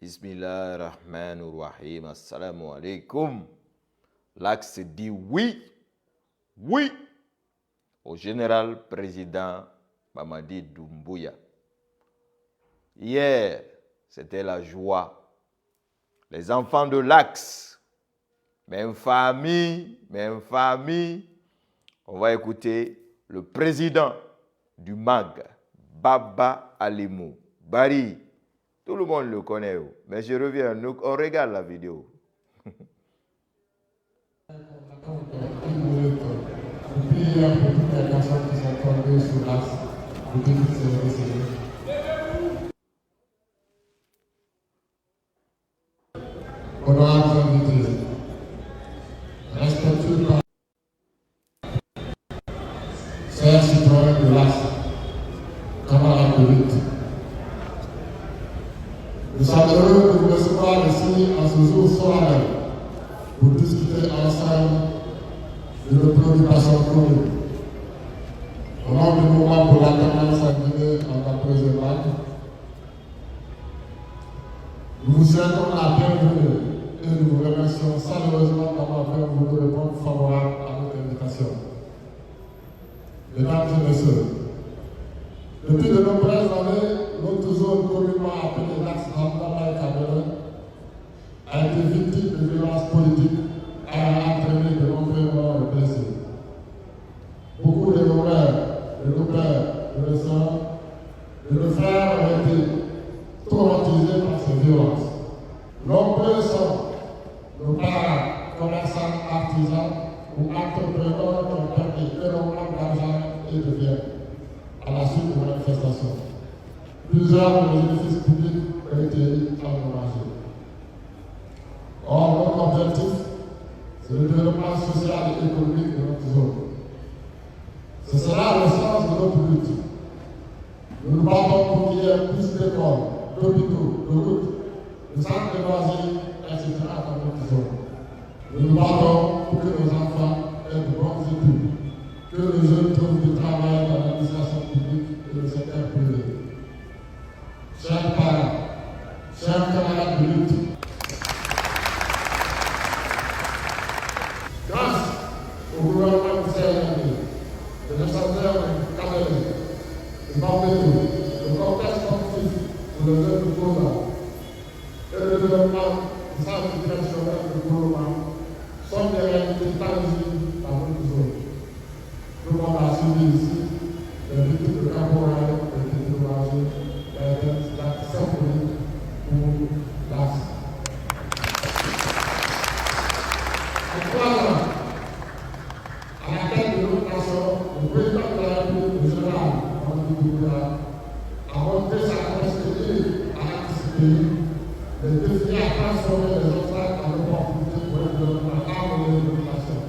Bismillahirrahmanirrahim. Assalamu alaikum. L'Axe dit oui, oui au général président Mamadi Doumbouya. Hier, c'était la joie. Les enfants de l'Axe, même famille, on va écouter le président du MAG, Baba Alimou Bari. Tout le monde le connaît, mais je reviens, on regarde la vidéo. Honorables invités, respectueux chers citoyens de l'Axe, camarades de lutte, nous sommes heureux de vous recevoir ici en ce jour solennel pour discuter ensemble de nos préoccupations communes. Au nom du mouvement pour l'alternance en Guinée en la préservante, nous vous souhaitons la bienvenue et nous vous remercions chaleureusement d'avoir fait une réponse favorable à notre invitation. Mesdames et messieurs, depuis de nombreuses années, notre zone communément appelée l'Axe Hamdallah et Cameroun a été victime de violences politiques et a entraîné de nombreux morts et blessés. Beaucoup de nos mères, de nos pères, de nos sœurs, de nos frères ont été traumatisés par ces violences. Nombreux sont nos parents, commerçants, artisans ou entrepreneurs qui ont perdu énormément d'argent et de biens à la suite de manifestations. Plusieurs de nos édifices publics ont été endommagés. Or, notre objectif, c'est le développement social et économique de notre zone. Ce sera le sens de notre lutte. Nous nous battons pour qu'il y ait plus d'écoles, d'hôpitaux, de routes, de centres de loisirs, etc. dans notre zone. Nous nous battons pour que nos enfants aient de bonnes études, que les jeunes trouvent du travail dans l'administration publique et le secteur privé. Chers parents, chers camarades de lutte, grâce au gouvernement du CNRD, de l'Assemblée de Cameroun, de Bambédou, le cortège sportif pour le jeunes de Goza et le développement du centre directionnel de Gourma sont des réalités tangibles dans notre zone. Tout le monde a suivi ici les victimes de caporal ont été dédommagées et l'acte symbolique pour l'Axe. En 3 ans, à la tête de notre nation, le président de la République, le général Mamadi Doumbouya, a montré sa capacité à anticiper les défis à transformer les obstacles en opportunités pour le développement harmonieux de notre nation.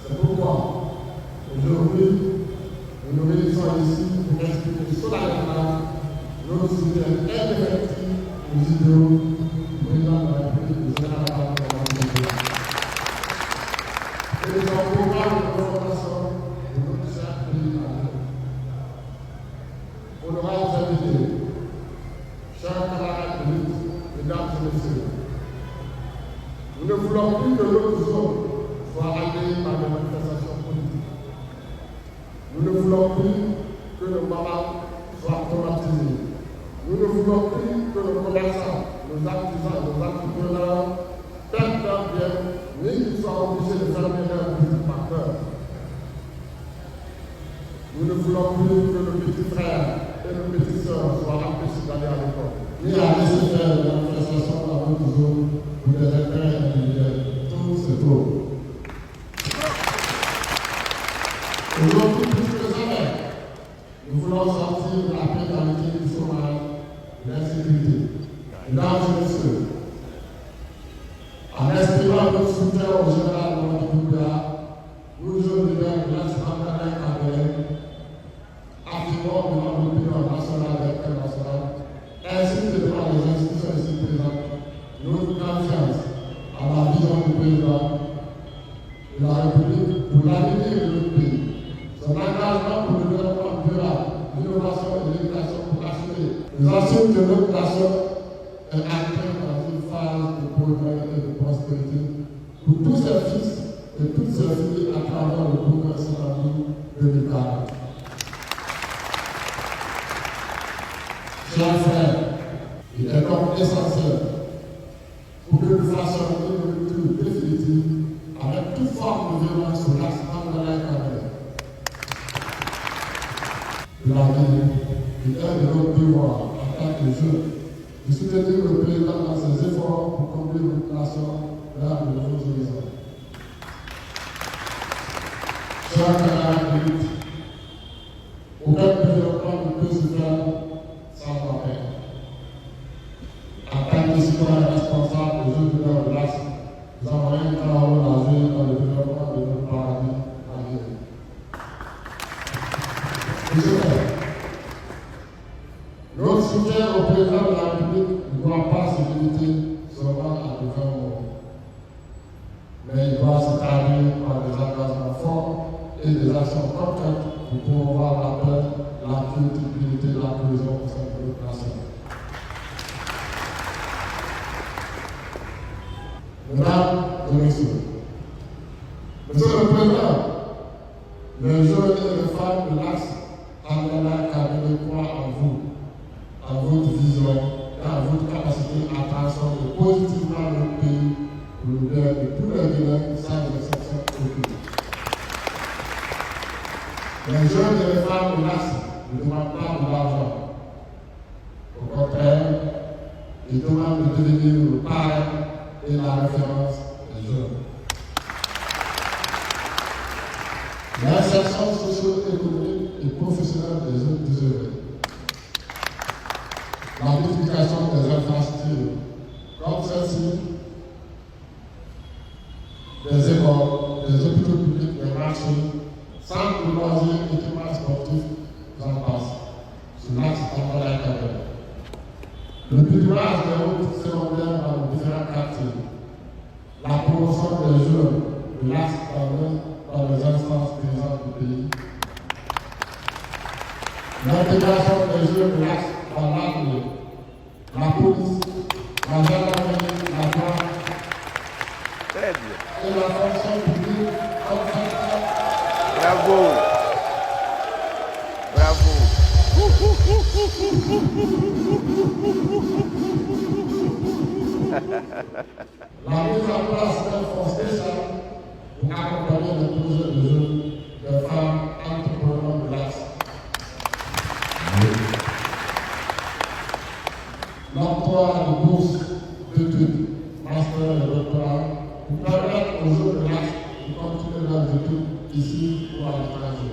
C'est pourquoi, aujourd'hui, nous nous réunissons ici pour exprimer solennellement notre soutien indéfectible aux idéaux du président de la République, le général Mamadi Doumbouya. Et les programmes de refondation de notre cher pays à venir. Honorables invités, chers camarades de lutte, mesdames et messieurs, nous ne voulons plus que notre zone soit ravagée par des manifestations politiques. Nous ne voulons plus que nos mamans soient traumatisés. Nous ne voulons plus que nos commerçants, nos artisans, nos entrepreneurs perdent leurs biens, ni qu'ils soient obligés de fermer leurs boutiques par peur. Nous ne voulons plus que nos petits frères et nos petites sœurs soient empêchés d'aller à l'école, ni à laisser faire des manifestations dans notre zone pour des intérêts individuels. Tout c'est trop. Aujourd'hui, plus que jamais, nous voulons sortir de la précarité du chômage, de l'insécurité. Mesdames et messieurs, en exprimant notre soutien au général Mamadi Doumbouya, nous, jeunes leaders de l'Axe Hamdallah et Cameroun, affirmons devant l'opinion nationale et internationale, ainsi que devant les institutions ici présentes, notre confiance à la vision du président de la République pour l'avenir de notre pays. Son engagement pour le développement durable, l'innovation et l'éducation pour assurer les J'estime que notre nation est entrée dans une phase de progrès et de prospérité pour tous ses fils et toutes ses filles à travers le programme Sénat 2040. Chers frères, il est donc essentiel pour que nous fassions une rupture définitive avec toute forme de violence sur l'axe Angola-Cameroun. De la vie, il est de notre devoir en tant que jeunes de soutenir le président dans ses efforts pour conduire notre nation vers de nouveaux horizons. Chers camarades de lutte, aucun développement ne peut se faire sans la paix. En tant que citoyens responsables aux yeux de leur place, nous avons un grand rôle à jouer dans le développement de notre paradis en Guinée. Notre soutien au président de la République ne doit pas se limiter seulement à de grands mots, mais il doit se traduire par des engagements forts et des actions concrètes pour promouvoir la paix, la crédibilité et la cohésion au sein de notre nation. Mesdames et messieurs, Monsieur le Président, les jeunes et les femmes de l'axe Angola-Cameroun croient en votre vision et en votre capacité à transformer positivement notre pays pour le bien de tous les Guinéens sans exception aucune. Les jeunes et les femmes de l'axe ne demandent pas de l'argent. Au contraire, ils demandent de devenir le parrain et la référence des jeunes. L'insertion socio-économique et professionnelle des jeunes désœuvrés. La multiplication des infrastructures, comme celle-ci, des écoles, des hôpitaux publics, des marchés, centres de loisirs, équipements sportifs, j'en passe, sur l'axe Angola-Cameroun. Le bidouillage des routes secondaires dans les différents quartiers, la promotion des jeunes de l'axe dans les instances dirigeantes du pays, l'intégration des jeunes de l'axe dans l'armée, la police, la gendarmerie, la douane et la fonction publique comme secteur. Bravo. Bravo. La mise en place d'un fonds spécial pour accompagner les projets de jeunes, des femmes entrepreneurs de l'axe. L'emploi de bourses d'études, master et doctorat, pour permettre aux jeunes de l'axe de continuer leurs études ici ou à l'étranger.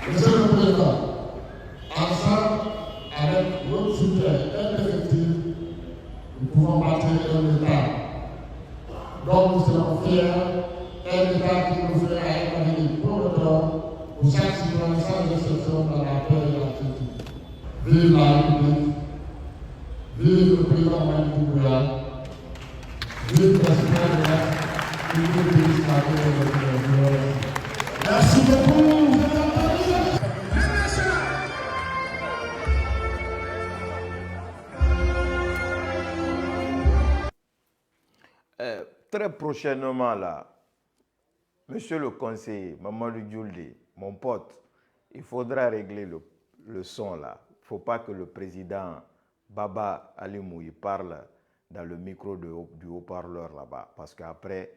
Monsieur le Président, ensemble avec votre soutien indéfectible, nous pouvons bâtir un État dont nous serons fiers, un État qui nous fera un avenir prometteur pour chaque citoyen sans exception dans la paix et la quiétude. Vive la République, vive le président Malick Doumbouya, vive le président de la République de Merci beaucoup. Très prochainement, là, monsieur le conseiller, Mamadou Dioulde, mon pote, il faudra régler le son là. Il ne faut pas que le président Baba Alimou parle dans le micro du haut-parleur là-bas. Parce qu'après,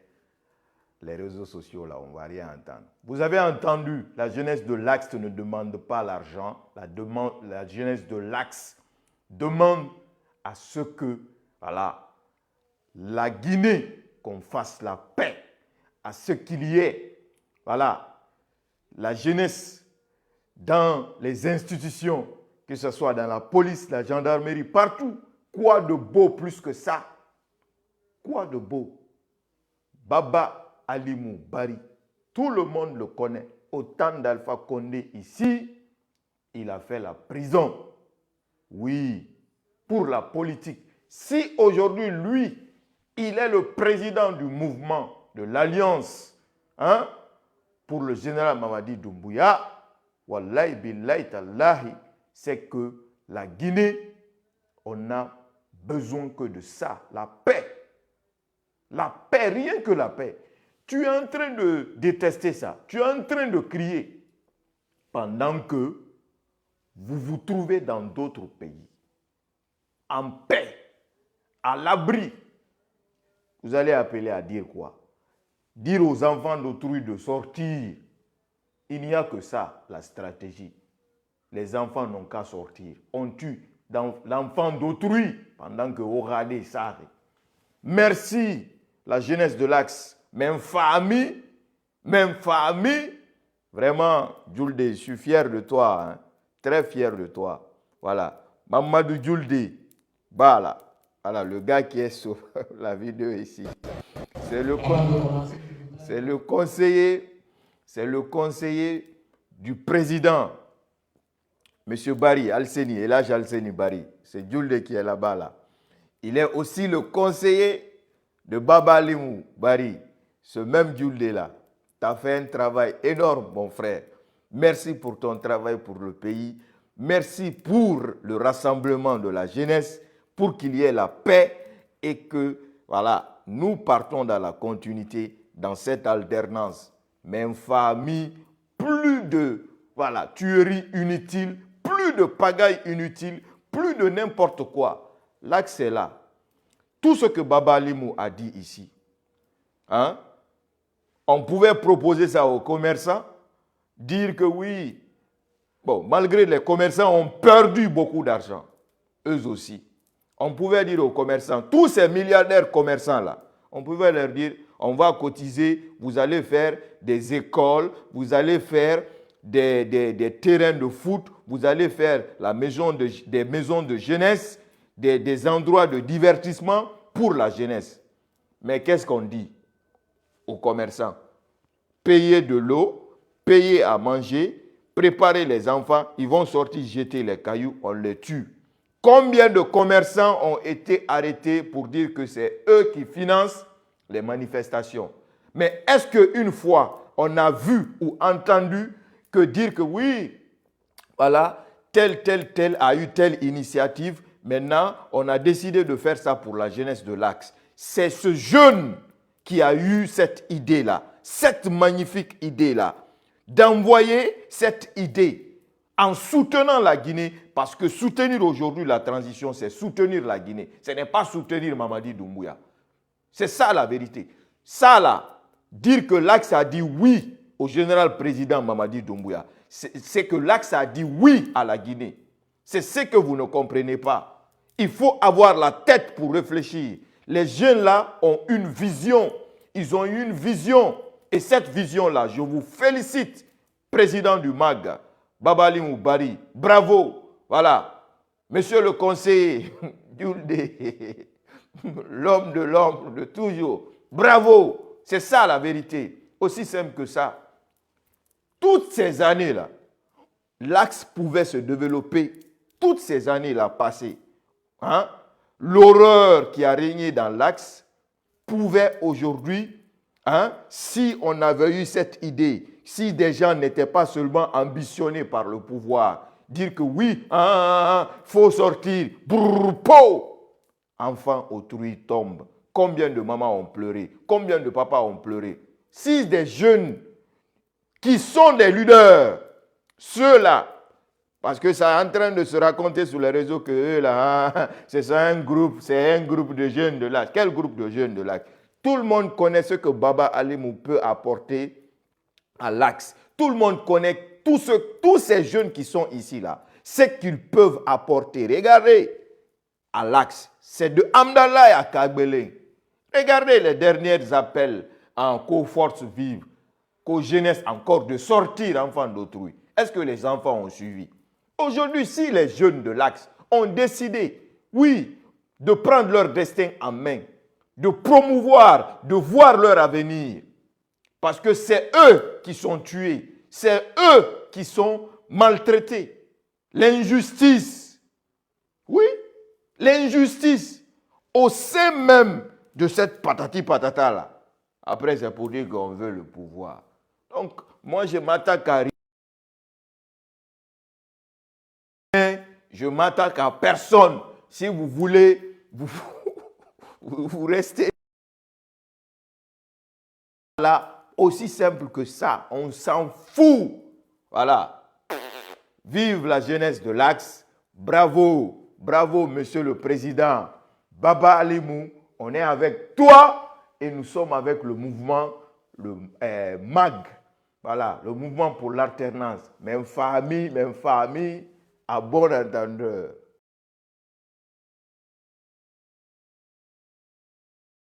les réseaux sociaux là, on ne va rien entendre. Vous avez entendu, la jeunesse de l'Axe ne demande pas l'argent. La jeunesse de l'Axe demande à ce que, voilà, la Guinée, qu'on fasse la paix, à ce qu'il y ait, voilà, la jeunesse dans les institutions, que ce soit dans la police, la gendarmerie, partout. Quoi de beau plus que ça? Quoi de beau? Baba Alimou Bari, tout le monde le connaît. Au temps d'Alpha Condé ici, il a fait la prison. Oui, pour la politique. Si aujourd'hui, lui, il est le président du mouvement de l'Alliance pour le général Mamadi Doumbouya, wallahi billahi tallahi, c'est que la Guinée, on n'a besoin que de ça, la paix. La paix, rien que la paix. Tu es en train de détester ça. Tu es en train de crier pendant que vous vous trouvez dans d'autres pays. En paix, à l'abri. Vous allez appeler à dire quoi? Dire aux enfants d'autrui de sortir. Il n'y a que ça, la stratégie. Les enfants n'ont qu'à sortir. On tue l'enfant d'autrui pendant que Oradé s'arrête. Merci, la jeunesse de l'Axe. Même famille. Vraiment, Djoulde, je suis fier de toi. Hein? Très fier de toi. Voilà. Mamadou Djoulde. Voilà, le gars qui est sur la vidéo ici. C'est le conseiller du président, M. Barry Alseni, Elhadji Alseni Barry. C'est Djoulde qui est là-bas. Là. Il est aussi le conseiller de Baba Alimou Barry. Ce même Djoulde-là. Tu as fait un travail énorme, mon frère. Merci pour ton travail pour le pays. Merci pour le rassemblement de la jeunesse, pour qu'il y ait la paix et que, voilà, nous partons dans la continuité, dans cette alternance. Même famille, plus de, voilà, tueries inutiles, plus de pagaille inutile, plus de n'importe quoi. L'axe est là. Tout ce que Baba Alimou a dit ici, hein, on pouvait proposer ça aux commerçants, dire que oui, bon, malgré les commerçants ont perdu beaucoup d'argent, eux aussi. On pouvait dire aux commerçants, tous ces milliardaires commerçants-là, on pouvait leur dire, on va cotiser, vous allez faire des écoles, vous allez faire des terrains de foot, vous allez faire des maisons de jeunesse, des endroits de divertissement pour la jeunesse. Mais qu'est-ce qu'on dit aux commerçants? Payer de l'eau, payer à manger, préparer les enfants, ils vont sortir jeter les cailloux, on les tue. Combien de commerçants ont été arrêtés pour dire que c'est eux qui financent les manifestations? Mais est-ce qu'une fois, on a vu ou entendu que dire que oui, voilà, tel a eu telle initiative, maintenant, on a décidé de faire ça pour la jeunesse de l'Axe. C'est ce jeune qui a eu cette idée-là, cette magnifique idée-là, d'envoyer cette idée en soutenant la Guinée, parce que soutenir aujourd'hui la transition, c'est soutenir la Guinée. Ce n'est pas soutenir Mamadi Doumbouya. C'est ça la vérité. Ça là, dire que l'Axe a dit oui au général président Mamadi Doumbouya, c'est que l'Axe a dit oui à la Guinée. C'est ce que vous ne comprenez pas. Il faut avoir la tête pour réfléchir. Les jeunes là ont une vision. Ils ont eu une vision. Et cette vision-là, je vous félicite, président du MAG, Baba Alimou Barry, bravo, voilà. Monsieur le conseiller, l'homme de toujours, bravo, c'est ça la vérité, aussi simple que ça. Toutes ces années-là, l'Axe pouvait se développer, toutes ces années-là passées. Hein? L'horreur qui a régné dans l'Axe pouvait aujourd'hui, hein, si on avait eu cette idée, si des gens n'étaient pas seulement ambitionnés par le pouvoir, dire que oui, faut sortir, brrr, po, enfant autrui tombe. Combien de mamans ont pleuré? Combien de papas ont pleuré? Si des jeunes qui sont des leaders, ceux-là, parce que ça est en train de se raconter sur les réseaux que eux là, c'est un groupe de jeunes de l'Axe. Quel groupe de jeunes de l'Axe? Tout le monde connaît ce que Baba Alimou peut apporter à l'Axe. Tout le monde connaît tous ces jeunes qui sont ici là, ce qu'ils peuvent apporter. Regardez à l'Axe, c'est de Amdallah à Kagbele. Regardez les derniers appels en co-force vive, co-jeunesse encore de sortir enfants d'autrui. Est-ce que les enfants ont suivi? Aujourd'hui, si les jeunes de l'Axe ont décidé, oui, de prendre leur destin en main, de promouvoir, de voir leur avenir, parce que c'est eux qui sont tués, c'est eux qui sont maltraités. L'injustice, oui, l'injustice au sein même de cette patati patata là. Après, c'est pour dire qu'on veut le pouvoir. Donc, moi, je m'attaque à rien. Je m'attaque à personne. Si vous voulez, vous restez là, aussi simple que ça. On s'en fout. Voilà. Vive la jeunesse de l'Axe. Bravo, bravo, monsieur le président Baba Alimou. On est avec toi et nous sommes avec le mouvement, le MAG. Voilà, le mouvement pour l'alternance. Même famille, à bon entendeur.